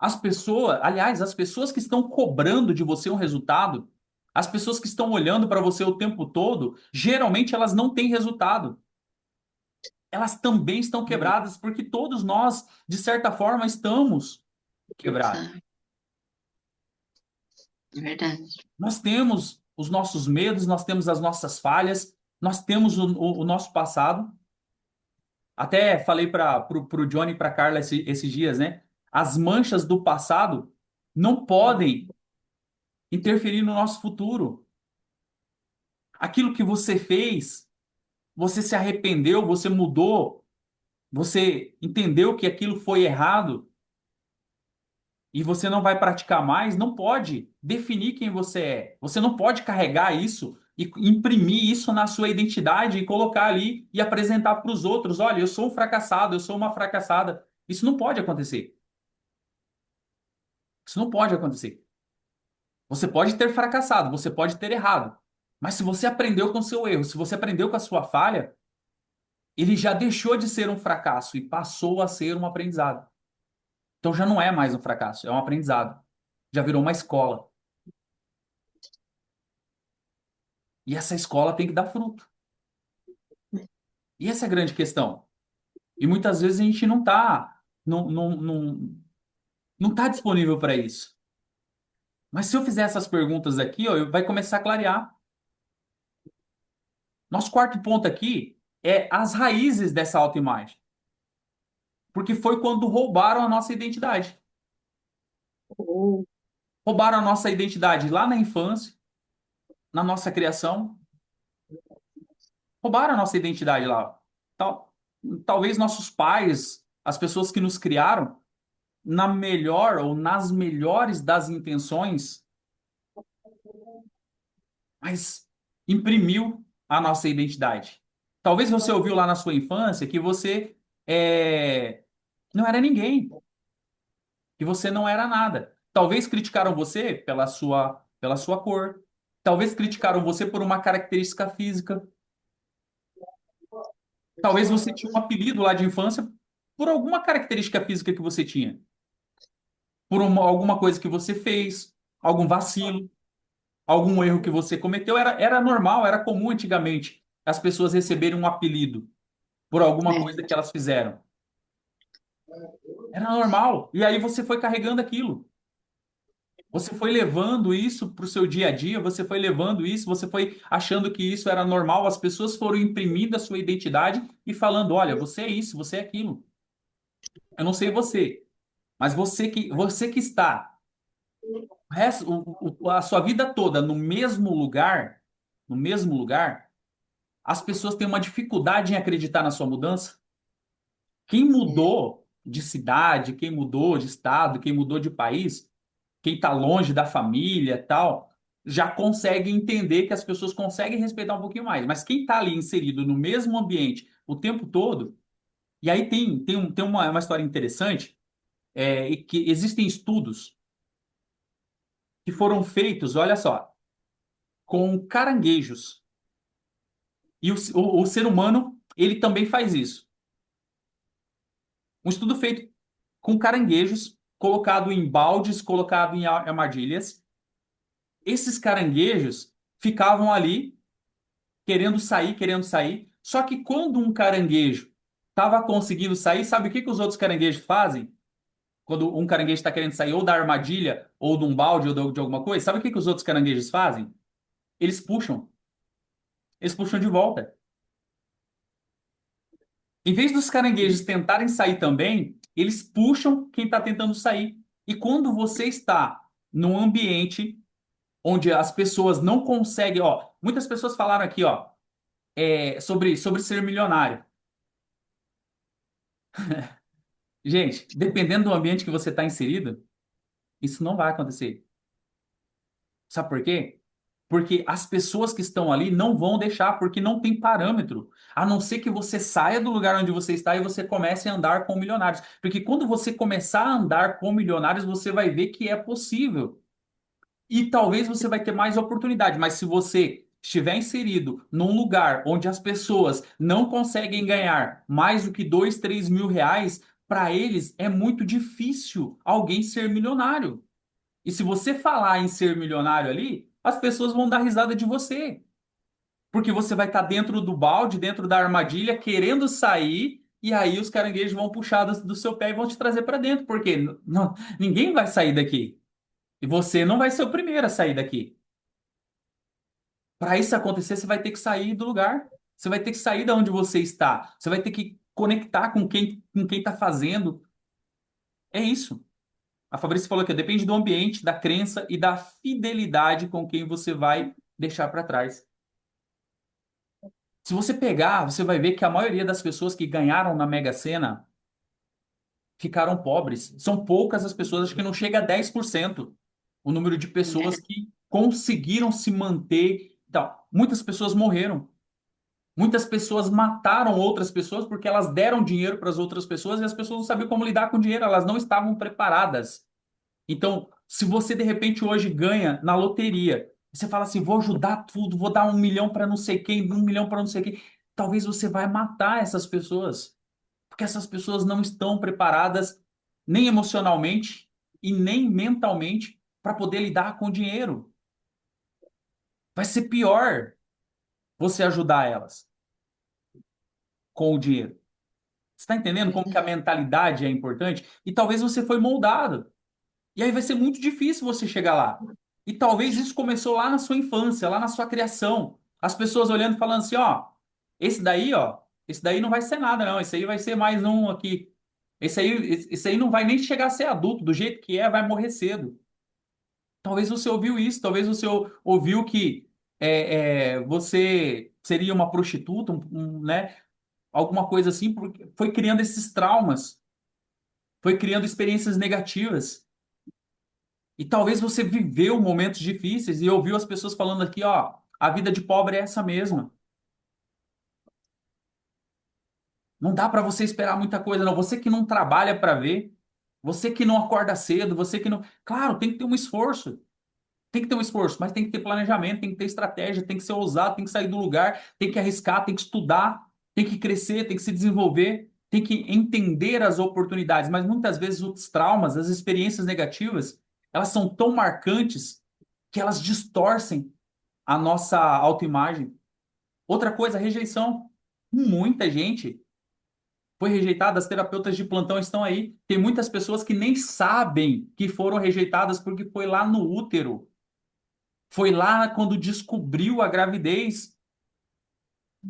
As pessoas, aliás, as pessoas que estão cobrando de você um resultado, as pessoas que estão olhando para você o tempo todo, geralmente elas não têm resultado. Elas também estão quebradas, porque todos nós, de certa forma, estamos quebrados. É verdade. Nós temos os nossos medos, nós temos as nossas falhas, nós temos o nosso passado. Até falei para o Johnny e para Carla esses dias, né? As manchas do passado não podem interferir no nosso futuro. Aquilo que você fez, você se arrependeu, você mudou, você entendeu que aquilo foi errado e você não vai praticar mais, não pode definir quem você é. Você não pode carregar isso e imprimir isso na sua identidade e colocar ali e apresentar para os outros: olha, eu sou um fracassado, eu sou uma fracassada. Isso não pode acontecer. Isso não pode acontecer. Você pode ter fracassado, você pode ter errado. Mas se você aprendeu com o seu erro, se você aprendeu com a sua falha, ele já deixou de ser um fracasso e passou a ser um aprendizado. Então já não é mais um fracasso, é um aprendizado. Já virou uma escola. E essa escola tem que dar fruto. E essa é a grande questão. E muitas vezes a gente não tá disponível para isso. Mas se eu fizer essas perguntas aqui, ó, vai começar a clarear. Nosso quarto ponto aqui é as raízes dessa autoimagem. Porque foi quando roubaram a nossa identidade. Roubaram a nossa identidade lá na infância, na nossa criação. Roubaram a nossa identidade lá. Talvez nossos pais, as pessoas que nos criaram, na melhor ou nas melhores das intenções, mas imprimiu a nossa identidade. Talvez você ouviu lá na sua infância que você não era ninguém, que você não era nada. Talvez criticaram você pela sua cor. Talvez criticaram você por uma característica física. Talvez você tinha um apelido lá de infância por alguma característica física que você tinha, por alguma coisa que você fez, algum vacilo, algum erro que você cometeu. Era normal, era comum antigamente as pessoas receberem um apelido por alguma É. coisa que elas fizeram. Era normal. E aí você foi carregando aquilo. Você foi levando isso para o seu dia a dia, você foi levando isso, você foi achando que isso era normal, as pessoas foram imprimindo a sua identidade e falando: olha, você é isso, você é aquilo. Eu não sei você, mas você que está a sua vida toda no mesmo lugar, as pessoas têm uma dificuldade em acreditar na sua mudança. Quem mudou de cidade, quem mudou de estado, quem mudou de país, quem está longe da família, tal, já consegue entender que as pessoas conseguem respeitar um pouquinho mais. Mas quem está ali inserido no mesmo ambiente o tempo todo, e aí tem uma história interessante, e que existem estudos que foram feitos, olha só, com caranguejos. E o ser humano, ele também faz isso. Um estudo feito com caranguejos, colocado em baldes, colocado em armadilhas. Esses caranguejos ficavam ali querendo sair, querendo sair. Só que quando um caranguejo estava conseguindo sair, sabe o que que os outros caranguejos fazem? Quando um caranguejo está querendo sair ou da armadilha, ou de um balde, ou de alguma coisa, sabe o que que os outros caranguejos fazem? Eles puxam. Eles puxam de volta. Em vez dos caranguejos tentarem sair também, eles puxam quem está tentando sair. E quando você está num ambiente onde as pessoas não conseguem, ó, muitas pessoas falaram aqui, ó, sobre ser milionário. Gente, dependendo do ambiente que você está inserido, Isso não vai acontecer. Sabe por quê? Porque as pessoas que estão ali não vão deixar, porque não tem parâmetro. A não ser que você saia do lugar onde você está e você comece a andar com milionários. Porque quando você começar a andar com milionários, você vai ver que é possível. E talvez você vai ter mais oportunidade. Mas se você estiver inserido num lugar onde as pessoas não conseguem ganhar mais do que 2, 3 mil reais, para eles é muito difícil alguém ser milionário. E se você falar em ser milionário ali, as pessoas vão dar risada de você. Porque você vai estar dentro do balde, dentro da armadilha, querendo sair, e aí os caranguejos vão puxar do seu pé e vão te trazer para dentro. Porque ninguém vai sair daqui. E você não vai ser o primeiro a sair daqui. Para isso acontecer, você vai ter que sair do lugar. Você vai ter que sair da onde você está. Você vai ter que conectar com quem está fazendo. É isso. A Fabrícia falou que depende do ambiente, da crença e da fidelidade com quem você vai deixar para trás. Se você pegar, você vai ver que a maioria das pessoas que ganharam na Mega Sena ficaram pobres. São poucas as pessoas, acho que não chega a 10% o número de pessoas que conseguiram se manter. Então, muitas pessoas morreram. Muitas pessoas mataram outras pessoas porque elas deram dinheiro para as outras pessoas e as pessoas não sabiam como lidar com dinheiro, elas não estavam preparadas. Então, se você de repente hoje ganha na loteria, você fala assim, vou ajudar tudo, vou dar 1 milhão para não sei quem, 1 milhão para não sei quem, talvez você vai matar essas pessoas, porque essas pessoas não estão preparadas nem emocionalmente e nem mentalmente para poder lidar com o dinheiro. Vai ser pior você ajudar elas com o dinheiro. Você está entendendo como que a mentalidade é importante? E talvez você foi moldado. E aí vai ser muito difícil você chegar lá. E talvez isso começou lá na sua infância, lá na sua criação. As pessoas olhando e falando assim, ó, esse daí não vai ser nada, não. Esse aí vai ser mais um aqui. Esse aí não vai nem chegar a ser adulto, do jeito que é, vai morrer cedo. Talvez você ouviu isso, talvez você ouviu que você seria uma prostituta, né? Alguma coisa assim, porque foi criando esses traumas, foi criando experiências negativas. E talvez você viveu momentos difíceis e ouviu as pessoas falando aqui, ó, a vida de pobre é essa mesma. Não dá para você esperar muita coisa, não. Você que não trabalha para ver, você que não acorda cedo, você que não. Claro, tem que ter um esforço. Tem que ter um esforço, mas tem que ter planejamento, tem que ter estratégia, tem que ser ousado, tem que sair do lugar, tem que arriscar, tem que estudar, tem que crescer, tem que se desenvolver, tem que entender as oportunidades. Mas muitas vezes os traumas, as experiências negativas, elas são tão marcantes que elas distorcem a nossa autoimagem. Outra coisa, rejeição. Muita gente foi rejeitada, as terapeutas de plantão estão aí. Tem muitas pessoas que nem sabem que foram rejeitadas porque foi lá no útero. Foi lá quando descobriu a gravidez.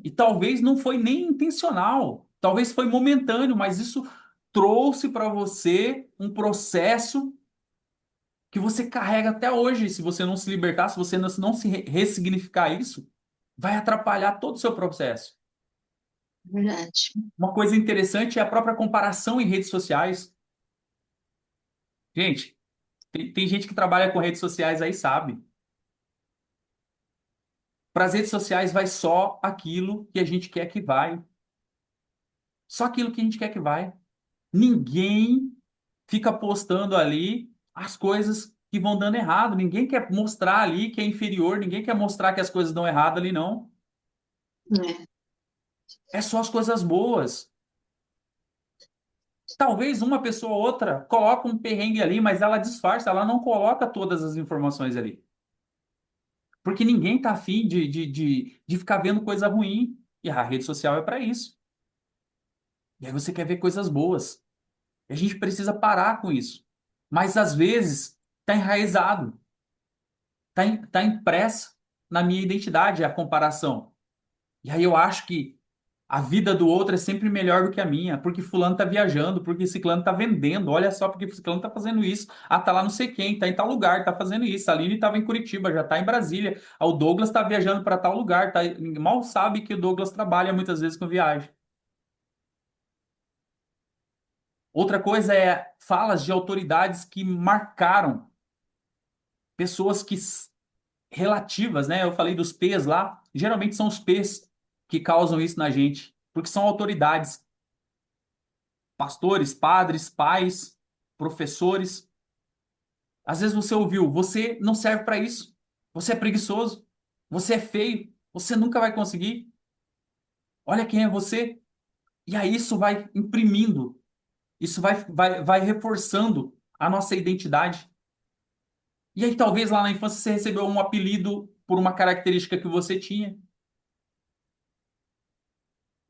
E talvez não foi nem intencional. Talvez foi momentâneo, mas isso trouxe para você um processo que você carrega até hoje. Se você não se libertar, se você não se ressignificar isso, vai atrapalhar todo o seu processo. Verdade. Uma coisa interessante é a própria comparação em redes sociais. Gente, tem gente que trabalha com redes sociais aí, sabe? Para as redes sociais vai só aquilo que a gente quer que vai. Só aquilo que a gente quer que vai. Ninguém fica postando ali as coisas que vão dando errado. Ninguém quer mostrar ali que é inferior, ninguém quer mostrar que as coisas dão errado ali, não. É, É só as coisas boas. Talvez uma pessoa ou outra coloque um perrengue ali, mas ela disfarça, ela não coloca todas as informações ali. Porque ninguém tá afim de ficar vendo coisa ruim. E a rede social é para isso. E aí você quer ver coisas boas. E a gente precisa parar com isso. Mas às vezes está enraizado, tá impressa na minha identidade a comparação. E aí eu acho que a vida do outro é sempre melhor do que a minha, porque fulano tá viajando, porque ciclano tá vendendo, olha só porque ciclano tá fazendo isso. Ah, tá lá não sei quem, tá em tal lugar, tá fazendo isso. A Aline tava em Curitiba, já tá em Brasília. Ah, o Douglas tá viajando para tal lugar, tá. Mal sabe que o Douglas trabalha muitas vezes com viagem. Outra coisa é falas de autoridades que marcaram pessoas relativas, né? Eu falei dos P's lá, geralmente são os P's que causam isso na gente, porque são autoridades, pastores, padres, pais, professores. Às vezes você ouviu, você não serve para isso, você é preguiçoso, você é feio, você nunca vai conseguir. Olha quem é você. E aí isso vai imprimindo, isso vai reforçando a nossa identidade. E aí talvez lá na infância você recebeu um apelido por uma característica que você tinha.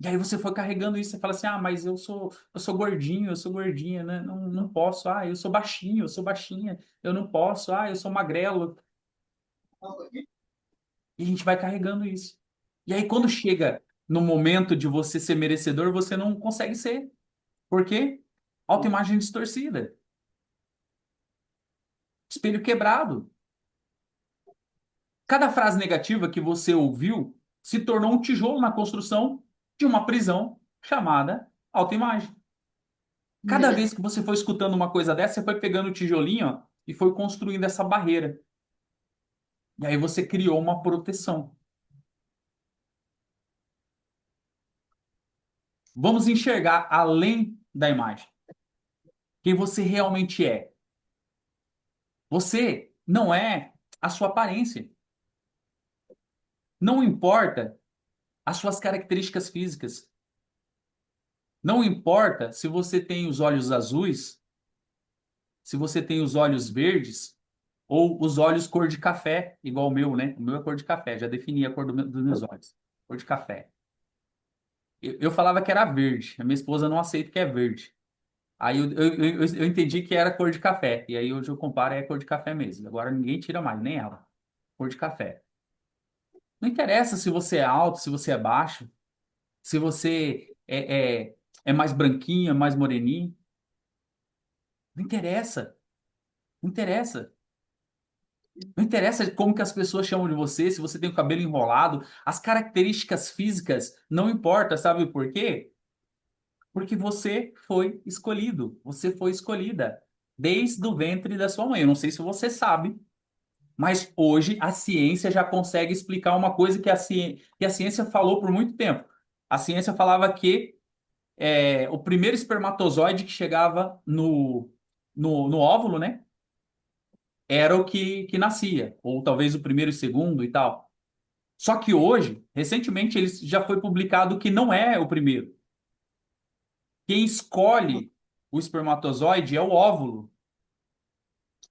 E aí você foi carregando isso, você fala assim, ah, mas eu sou gordinho, eu sou gordinha, né? Não, não posso. Ah, eu sou baixinho, eu sou baixinha, eu não posso. Ah, eu sou magrelo. E a gente vai carregando isso. E aí quando chega no momento de você ser merecedor, você não consegue ser. Por quê? Autoimagem distorcida. Espelho quebrado. Cada frase negativa que você ouviu se tornou um tijolo na construção de uma prisão chamada autoimagem. Cada vez que você foi escutando uma coisa dessa, você foi pegando o tijolinho, ó, e foi construindo essa barreira. E aí você criou uma proteção. Vamos enxergar além da imagem. Quem você realmente é. Você não é a sua aparência. Não importa as suas características físicas. Não importa se você tem os olhos azuis, se você tem os olhos verdes ou os olhos cor de café, igual o meu, né? O meu é cor de café, já defini a cor dos meus olhos. Cor de café. Eu falava que era verde, a minha esposa não aceita que é verde. Aí eu entendi que era cor de café, e aí hoje eu comparo, é cor de café mesmo. Agora ninguém tira mais, nem ela. Cor de café. Não interessa se você é alto, se você é baixo, se você é mais branquinha, mais moreninho. Não interessa. Não interessa. Não interessa como que as pessoas chamam de você, se você tem o cabelo enrolado, as características físicas não importa, sabe por quê? Porque você foi escolhido, você foi escolhida desde o ventre da sua mãe. Eu não sei se você sabe, mas hoje a ciência já consegue explicar uma coisa que a ciência falou por muito tempo. A ciência falava que o primeiro espermatozoide que chegava no óvulo, né? Era o que nascia, ou talvez o primeiro e segundo e tal. Só que hoje, recentemente, ele já foi publicado que não é o primeiro. Quem escolhe o espermatozoide é o óvulo.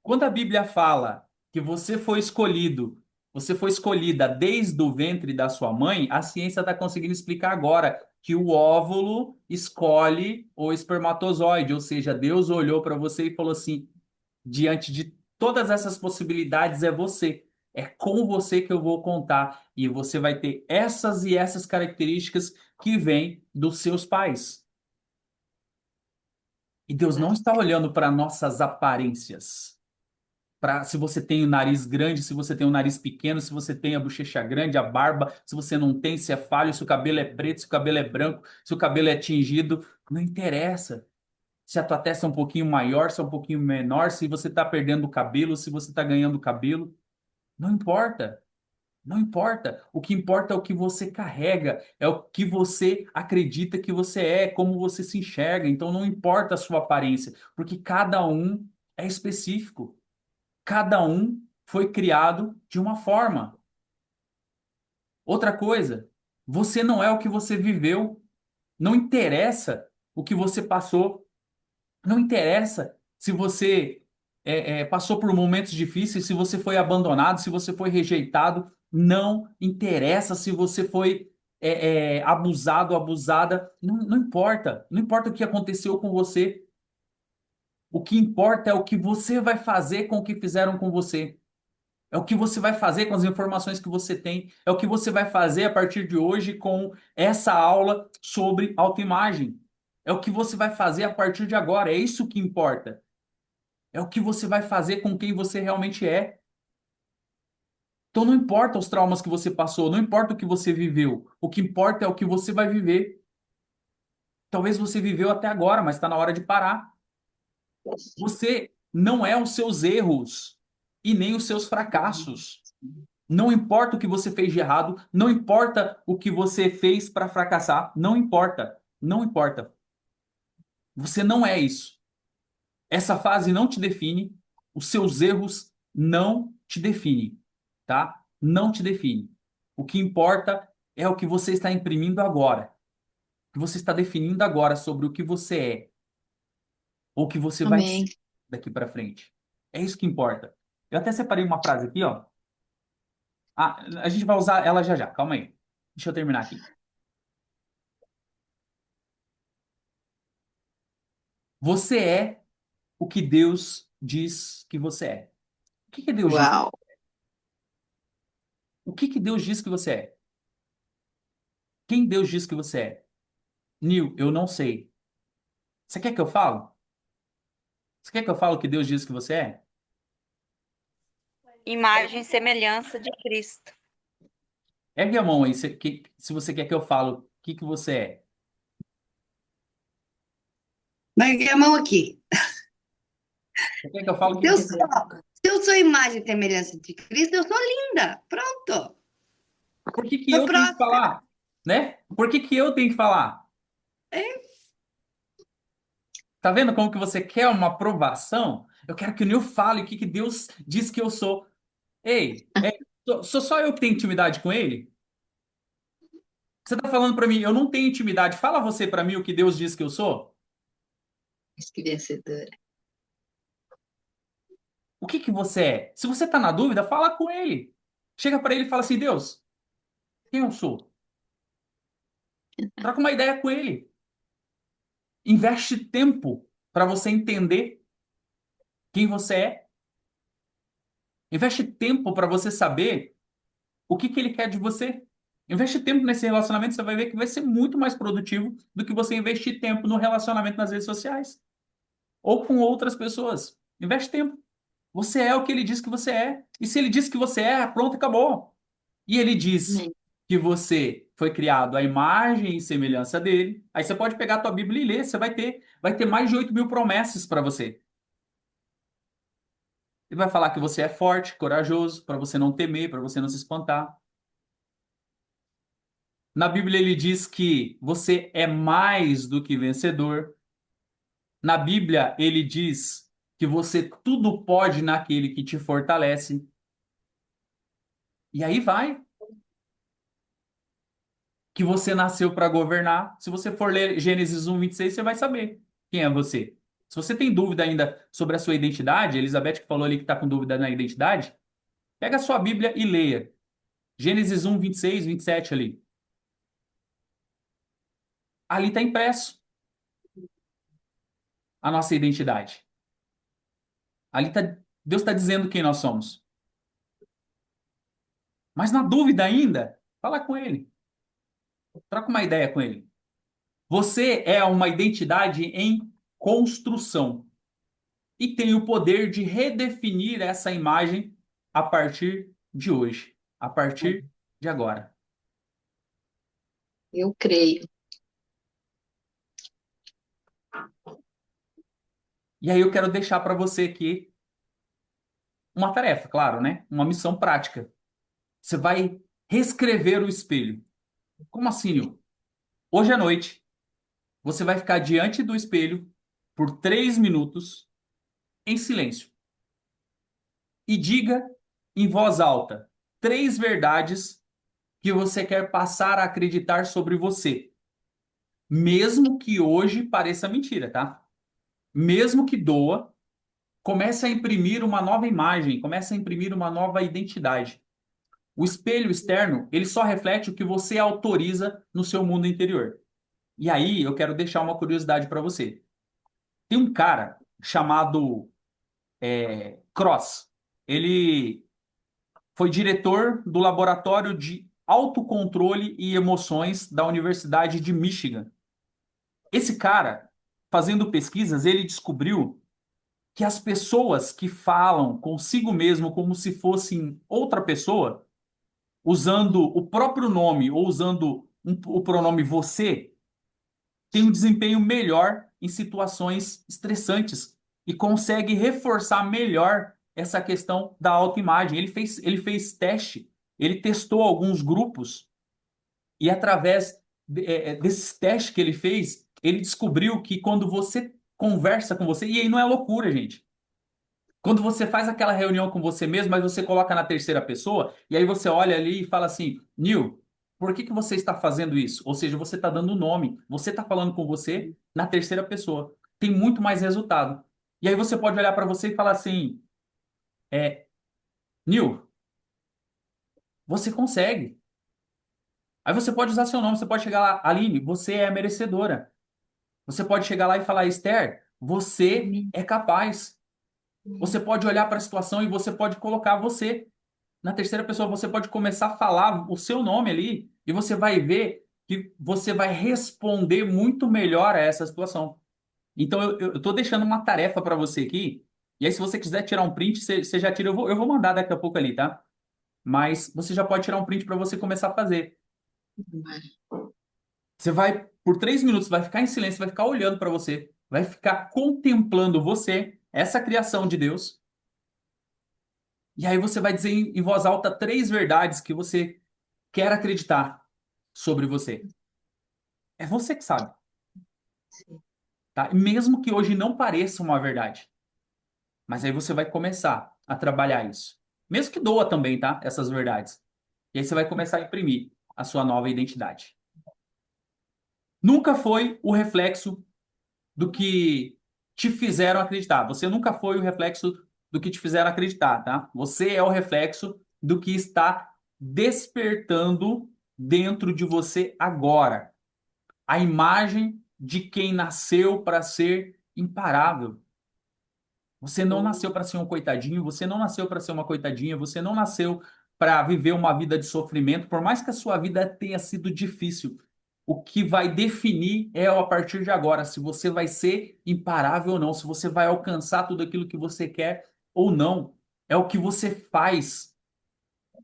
Quando a Bíblia fala que você foi escolhido, você foi escolhida desde o ventre da sua mãe, a ciência está conseguindo explicar agora que o óvulo escolhe o espermatozoide, ou seja, Deus olhou para você e falou assim: diante de todas essas possibilidades é você. É com você que eu vou contar. E você vai ter essas e essas características que vêm dos seus pais. E Deus não está olhando para nossas aparências. Para se você tem o nariz grande, se você tem o nariz pequeno, se você tem a bochecha grande, a barba, se você não tem, se é falho, se o cabelo é preto, se o cabelo é branco, se o cabelo é tingido, não interessa. Se a tua testa é um pouquinho maior, se é um pouquinho menor, se você está perdendo o cabelo, se você está ganhando o cabelo, não importa. Não importa. O que importa é o que você carrega, é o que você acredita que você é, como você se enxerga. Então não importa a sua aparência, porque cada um é específico. Cada um foi criado de uma forma. Outra coisa, você não é o que você viveu. Não interessa o que você passou. Não interessa se você passou por momentos difíceis, se você foi abandonado, se você foi rejeitado. Não interessa se você foi abusado, abusada. Não, não importa. Não importa o que aconteceu com você. O que importa é o que você vai fazer com o que fizeram com você. É o que você vai fazer com as informações que você tem. É o que você vai fazer a partir de hoje com essa aula sobre autoimagem. É o que você vai fazer a partir de agora. É isso que importa. É o que você vai fazer com quem você realmente é. Então não importa os traumas que você passou, não importa o que você viveu. O que importa é o que você vai viver. Talvez você viveu até agora, mas está na hora de parar. Você não é os seus erros e nem os seus fracassos. Não importa o que você fez de errado, não importa o que você fez para fracassar, não importa, não importa. Você não é isso. Essa fase não te define, os seus erros não te definem, tá? Não te define. O que importa é o que você está imprimindo agora, o que você está definindo agora sobre o que você é, ou o que você vai ser Amém. daqui para frente. É isso que importa. Eu até separei uma frase aqui, ó. Ah, a gente vai usar ela já já, calma aí. Deixa eu terminar aqui. Você é o que Deus diz que você é. O que que Deus diz? Uau. O que que Deus diz que você é? Quem Deus diz que você é? Nil, eu não sei. Você quer que eu falo? Você quer que eu falo o que Deus diz que você é? Imagem e semelhança de Cristo. Ergue a mão aí se você quer que eu falo o que que você é. Larguei a mão aqui. Você quer que eu falo o Se que eu que sou, você é? se eu sou imagem e semelhança de Cristo, eu sou linda. Pronto. Por que que Sou eu tenho que próspera. falar? Né? Por que que eu tenho que falar? Tá vendo como que você quer uma aprovação? Eu quero que o Nil fale o que que Deus diz que eu sou. Ei, sou só eu que tenho intimidade com ele? Você tá falando pra mim, eu não tenho intimidade. Fala você pra mim o que Deus diz que eu sou. Mas que vencedora. O que que você é? Se você tá na dúvida, fala com ele. Chega pra ele e fala assim: Deus, quem eu sou? Troca uma ideia com ele. Investe tempo pra você entender quem você é. Investe tempo pra você saber o que que ele quer de você. Investe tempo nesse relacionamento, você vai ver que vai ser muito mais produtivo do que você investir tempo no relacionamento nas redes sociais ou com outras pessoas. Investe tempo. Você é o que ele diz que você é. E se ele diz que você é, pronto, acabou. E ele diz Amém. que você foi criado à imagem e semelhança dele. Aí você pode pegar a tua Bíblia e ler. Você vai ter mais de 8.000 promessas para você. Ele vai falar que você é forte, corajoso, para você não temer, para você não se espantar. Na Bíblia ele diz que você é mais do que vencedor. Na Bíblia ele diz que você tudo pode naquele que te fortalece. E aí vai. Que você nasceu para governar. Se você for ler Gênesis 1:26, você vai saber quem é você. Se você tem dúvida ainda sobre a sua identidade, Elizabeth que falou ali que está com dúvida na identidade, pega a sua Bíblia e leia. Gênesis 1:26, 27 ali. Ali está impresso a nossa identidade. Ali tá, Deus está dizendo quem nós somos. Mas na dúvida ainda, fala com ele. Troca uma ideia com ele. Você é uma identidade em construção e tem o poder de redefinir essa imagem a partir de hoje, a partir de agora. Eu creio. E aí eu quero deixar para você aqui uma tarefa, claro, né? Uma missão prática. Você vai reescrever o espelho. Como assim, Nil? Hoje à noite, você vai ficar diante do espelho por 3 minutos em silêncio e diga em voz alta 3 verdades que você quer passar a acreditar sobre você, mesmo que hoje pareça mentira, tá? Mesmo que doa, comece a imprimir uma nova imagem, comece a imprimir uma nova identidade. O espelho externo, ele só reflete o que você autoriza no seu mundo interior. E aí, eu quero deixar uma curiosidade para você. Tem um cara chamado Cross. Ele foi diretor do Laboratório de Autocontrole e Emoções da Universidade de Michigan. Esse cara, fazendo pesquisas, ele descobriu que as pessoas que falam consigo mesmo como se fossem outra pessoa, usando o próprio nome ou usando o pronome você, tem um desempenho melhor em situações estressantes e consegue reforçar melhor essa questão da autoimagem. Ele fez teste, ele testou alguns grupos e através desses testes que ele fez, ele descobriu que quando você conversa com você, e aí não é loucura, gente. Quando você faz aquela reunião com você mesmo, mas você coloca na terceira pessoa, e aí você olha ali e fala assim, Nil, por que que você está fazendo isso? Ou seja, você está dando o nome, você está falando com você na terceira pessoa. Tem muito mais resultado. E aí você pode olhar para você e falar assim, Nil, você consegue. Aí você pode usar seu nome, você pode chegar lá, Aline, você é merecedora. Você pode chegar lá e falar, Esther, você é capaz. Você pode olhar para a situação e você pode colocar você na terceira pessoa. Você pode começar a falar o seu nome ali e você vai ver que você vai responder muito melhor a essa situação. Então, eu estou deixando uma tarefa para você aqui. E aí, se você quiser tirar um print, você já tira. Eu vou mandar daqui a pouco ali, tá? Mas você já pode tirar um print para você começar a fazer. Você vai, por 3 minutos, vai ficar em silêncio, vai ficar olhando para você, vai ficar contemplando você, essa criação de Deus. E aí você vai dizer em voz alta 3 verdades que você quer acreditar sobre você. É você que sabe, tá? Mesmo que hoje não pareça uma verdade. Mas aí você vai começar a trabalhar isso. Mesmo que doa também, tá? Essas verdades. E aí você vai começar a imprimir a sua nova identidade. Nunca foi o reflexo do que te fizeram acreditar. Você nunca foi o reflexo do que te fizeram acreditar, tá? Você é o reflexo do que está despertando dentro de você agora. A imagem de quem nasceu para ser imparável. Você não nasceu para ser um coitadinho, você não nasceu para ser uma coitadinha, você não nasceu para viver uma vida de sofrimento, por mais que a sua vida tenha sido difícil. O que vai definir é a partir de agora se você vai ser imparável ou não, se você vai alcançar tudo aquilo que você quer ou não. É o que você faz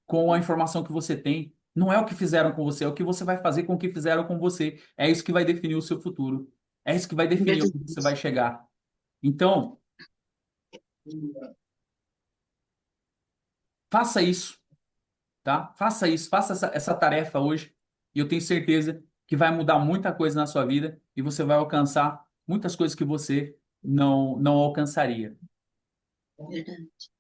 com a informação que você tem. Não é o que fizeram com você, é o que você vai fazer com o que fizeram com você. É isso que vai definir o seu futuro. É isso que vai definir onde você vai chegar. Então, faça isso, tá? Faça isso, faça essa tarefa hoje. E eu tenho certeza que vai mudar muita coisa na sua vida e você vai alcançar muitas coisas que você não alcançaria. Verdade.